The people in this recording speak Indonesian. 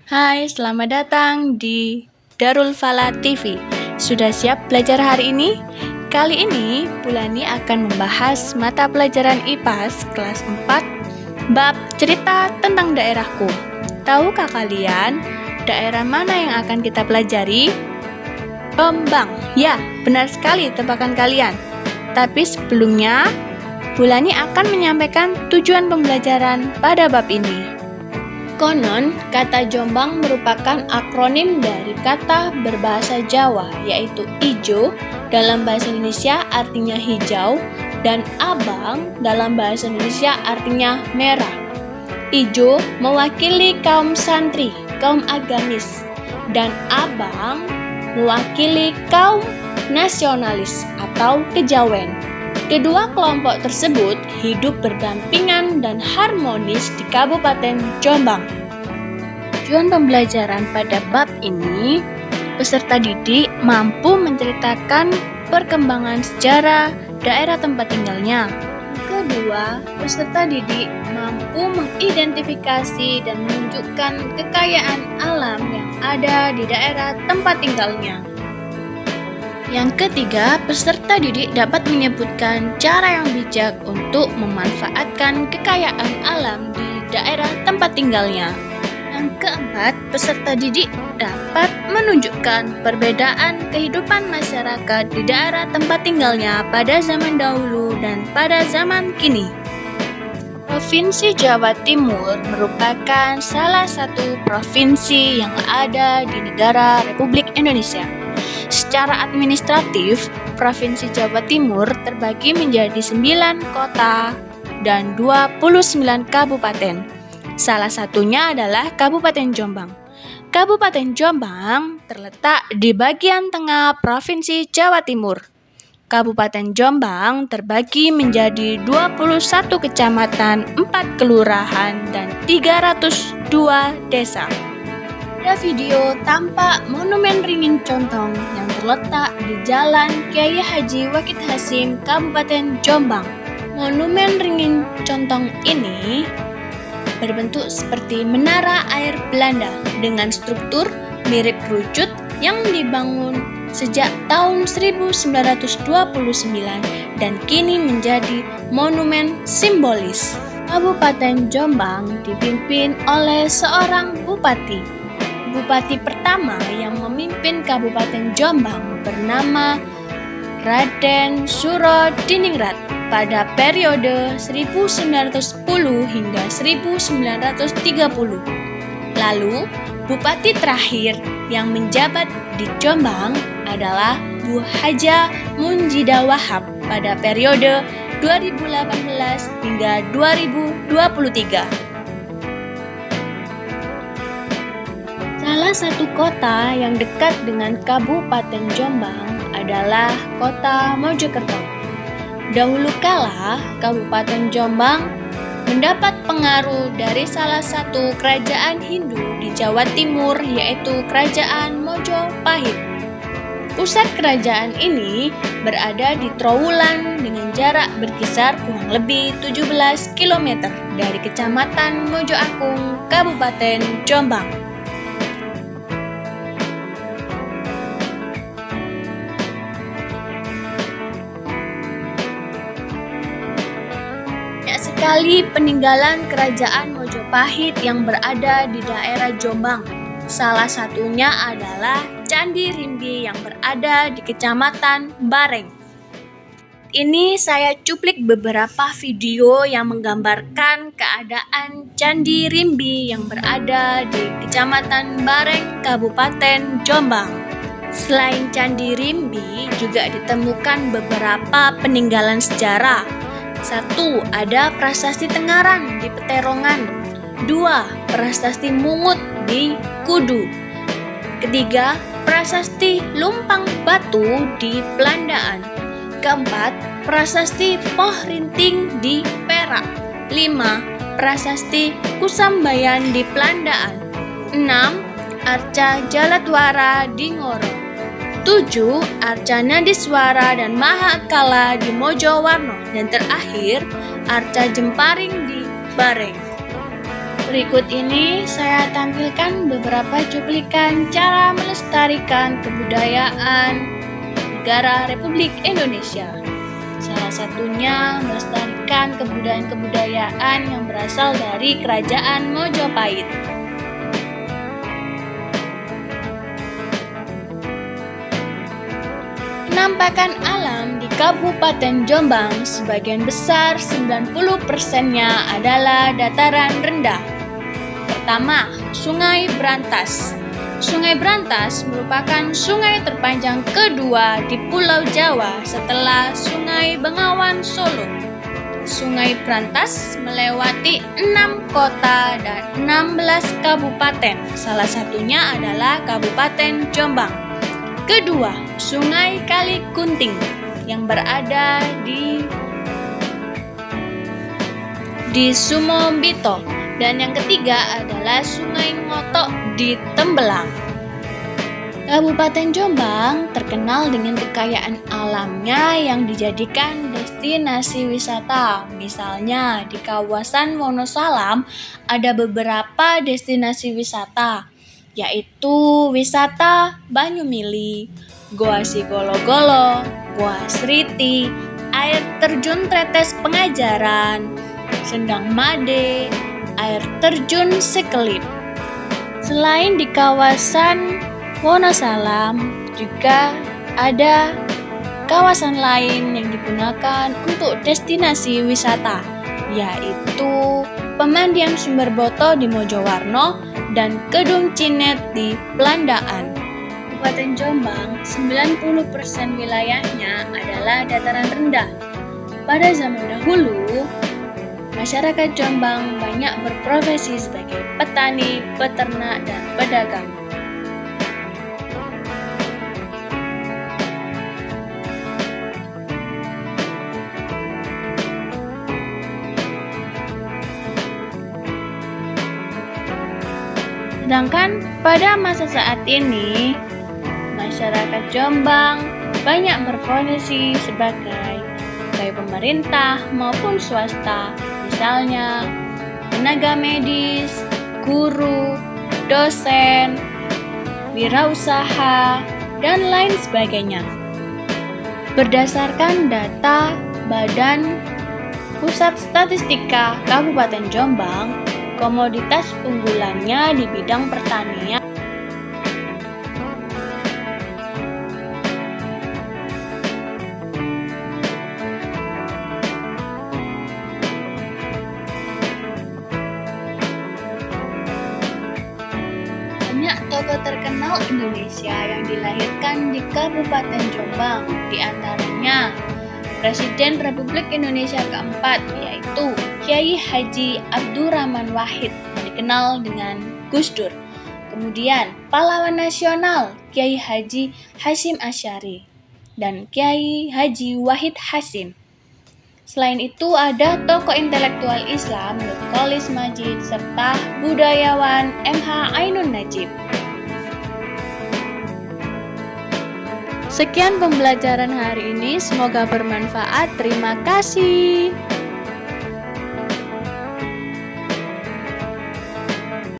Hai, selamat datang di Darul Fala TV. Sudah siap belajar hari ini? Kali ini, Bulani akan membahas mata pelajaran IPAS kelas 4, bab cerita tentang daerahku. Tahukah kalian, daerah mana yang akan kita pelajari? Jombang. Ya, benar sekali tebakan kalian. Tapi sebelumnya, Bulani akan menyampaikan tujuan pembelajaran pada bab ini. Konon, kata Jombang merupakan akronim dari kata berbahasa Jawa, yaitu ijo dalam bahasa Indonesia artinya hijau, dan abang dalam bahasa Indonesia artinya merah. Ijo mewakili kaum santri, kaum agamis, dan abang mewakili kaum nasionalis atau kejawen. Kedua kelompok tersebut hidup berdampingan dan harmonis di Kabupaten Jombang. Tujuan pembelajaran pada bab ini, peserta didik mampu menceritakan perkembangan sejarah daerah tempat tinggalnya. Kedua, peserta didik mampu mengidentifikasi dan menunjukkan kekayaan alam yang ada di daerah tempat tinggalnya. Yang ketiga, peserta didik dapat menyebutkan cara yang bijak untuk memanfaatkan kekayaan alam di daerah tempat tinggalnya. Yang keempat, peserta didik dapat menunjukkan perbedaan kehidupan masyarakat di daerah tempat tinggalnya pada zaman dahulu dan pada zaman kini. Provinsi Jawa Timur merupakan salah satu provinsi yang ada di negara Republik Indonesia. Secara administratif, Provinsi Jawa Timur terbagi menjadi 9 kota dan 29 kabupaten. Salah satunya adalah Kabupaten Jombang. Kabupaten Jombang terletak di bagian tengah Provinsi Jawa Timur. Kabupaten Jombang terbagi menjadi 21 kecamatan, 4 kelurahan, dan 302 desa. Pada video tampak Monumen Ringin Contong yang terletak di Jalan Kiai Haji Waqid Hasyim, Kabupaten Jombang. Monumen Ringin Contong ini berbentuk seperti menara air Belanda dengan struktur mirip kerucut yang dibangun sejak tahun 1929 dan kini menjadi monumen simbolis. Kabupaten Jombang dipimpin oleh seorang bupati. Bupati pertama yang memimpin Kabupaten Jombang bernama Raden Surodiningrat pada periode 1910 hingga 1930. Lalu, bupati terakhir yang menjabat di Jombang adalah Bu Haja Munjidah Wahab pada periode 2018 hingga 2023. Salah satu kota yang dekat dengan Kabupaten Jombang adalah kota Mojokerto. Dahulu kala, Kabupaten Jombang mendapat pengaruh dari salah satu kerajaan Hindu di Jawa Timur, yaitu Kerajaan Mojopahit. Pusat kerajaan ini berada di Trowulan dengan jarak berkisar kurang lebih 17 km dari Kecamatan Mojoakung, Kabupaten Jombang. Sekali peninggalan kerajaan Mojopahit yang berada di daerah Jombang. Salah satunya adalah Candi Rimbi yang berada di Kecamatan Bareng. Ini saya cuplik beberapa video yang menggambarkan keadaan Candi Rimbi yang berada di Kecamatan Bareng, Kabupaten Jombang. Selain Candi Rimbi, juga ditemukan beberapa peninggalan sejarah. 1. Ada Prasasti Tengaran di Peterongan. 2. Prasasti Mungut di Kudu. 3. Prasasti Lumpang Batu di Pelandaan. 4. Prasasti Poh Rinting di Perak. 5. Prasasti Kusambayan di Pelandaan. 6. Arca Jaladwara di Ngoro. 7. Arca Nadiswara dan Mahakala di Mojowarno. Dan terakhir, Arca Jemparing di Bareng. Berikut ini saya tampilkan beberapa cuplikan cara melestarikan kebudayaan negara Republik Indonesia. Salah satunya melestarikan kebudayaan-kebudayaan yang berasal dari Kerajaan Mojopahit. Penampakan alam di Kabupaten Jombang sebagian besar 90%-nya adalah dataran rendah. Pertama, Sungai Brantas. Sungai Brantas merupakan sungai terpanjang kedua di Pulau Jawa setelah Sungai Bengawan Solo. Sungai Brantas melewati 6 kota dan 16 kabupaten, salah satunya adalah Kabupaten Jombang. Kedua, Sungai Kalikunting yang berada di Sumombito. Dan yang ketiga adalah Sungai Ngotok di Tembelang. Kabupaten Jombang terkenal dengan kekayaan alamnya yang dijadikan destinasi wisata. Misalnya di kawasan Wonosalam ada beberapa destinasi wisata, yaitu wisata Banyumili, Goa Sigolo-golo, Goa Sriti, air terjun Tretes Pengajaran, Sendang Made, air terjun Sekelip. Selain di kawasan Wonosalam, juga ada kawasan lain yang digunakan untuk destinasi wisata, yaitu Pemandian Sumberboto di Mojowarno dan Kedung Cinet di Pelandaan. Kabupaten Jombang, 90% wilayahnya adalah dataran rendah. Pada zaman dahulu, masyarakat Jombang banyak berprofesi sebagai petani, peternak, dan pedagang. Sedangkan pada masa saat ini, masyarakat Jombang banyak berprofesi sebagai pegawai pemerintah maupun swasta, misalnya tenaga medis, guru, dosen, wirausaha, dan lain sebagainya. Berdasarkan data Badan Pusat Statistika Kabupaten Jombang, komoditas unggulannya di bidang pertanian banyak tokoh terkenal Indonesia yang dilahirkan di Kabupaten Jombang, di antaranya Presiden Republik Indonesia keempat, yaitu Kiai Haji Abdurrahman Wahid, yang dikenal dengan Gus Dur. Kemudian pahlawan nasional Kiai Haji Hasyim Asy'ari dan Kiai Haji Wahid Hasyim. Selain itu ada tokoh intelektual Islam Lutkolis Majid serta budayawan MH Ainun Najib. Sekian pembelajaran hari ini, semoga bermanfaat. Terima kasih.